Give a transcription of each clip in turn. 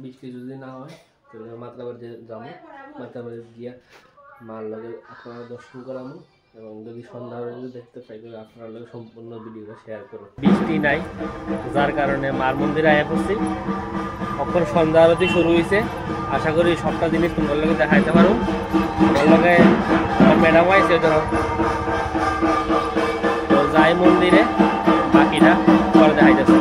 বৃষ্টি যদি না হয় তাহলে মাতলাবাড়ি যাবো, মাতলাবাড়ি গিয়া মার লগে আপনারা দর্শন করাবো এবং যদি সন্ধ্যা হয়ে যদি দেখতে পাই তাহলে আপনারা লগে সম্পূর্ণ ভিডিওটা শেয়ার করো। বৃষ্টি নাই যার কারণে মার মন্দিরে আয়া পড়ছি, এখন সন্ধ্যা আরতি শুরু হয়েছে। আশা করি সবটা জিনিস তোমার লগে দেখাইতে পারো। তোমার লগে ম্যাডাম আইসে ধরো তো যাই মন্দিরে, বাকিটা পরে দেখাইতেছে।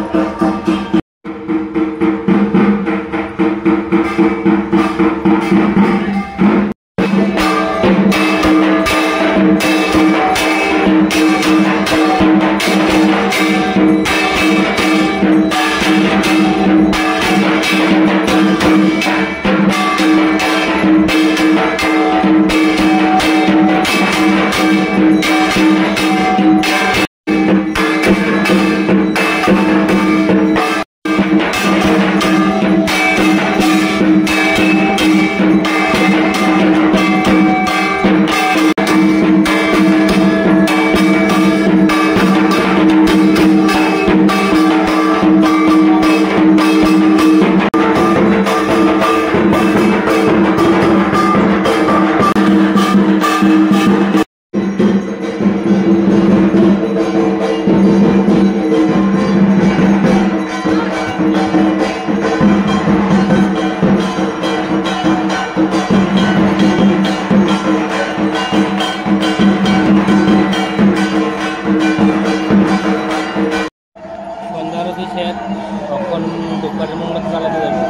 তখন দোকানের মঙ্গল চালাতে যাবো।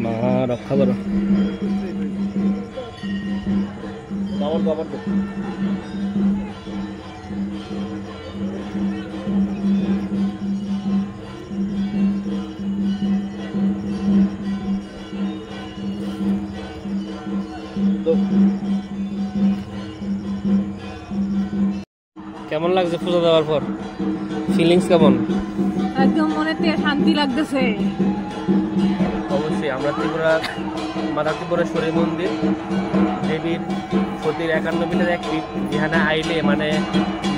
মা রক্ষা করো। বাবার বাবার কেমন লাগছে পূজা দেওয়ার পর? ফিলিংস কেমন? একদম মনেতে শান্তি লাগতেছে। অবশ্যই আমরা মাতা ত্রিপুরেশ্বরী মন্দির দেবীর সতীর 51 পীঠের এক পীঠ, যেখানে আইলে মানে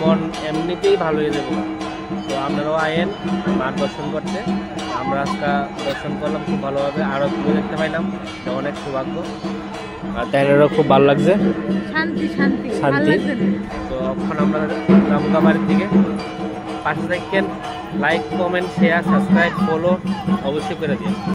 মন এমনিতেই ভালো হয়ে যাবে। তো আপনারাও আয়েন মার দর্শন করতে। আমরা আজকে দর্শন করলাম খুব ভালোভাবে, আরও পুজো দেখতে পাইলাম, অনেক সৌভাগ্য। আর তাইনেরও খুব ভালো লাগছে, শান্তি শান্তি শান্তি। তো এখন আমরা রামগা বাড়ির দিকে। পাশে থাকেন, like comment share subscribe follow অবশ্যই করে দিন।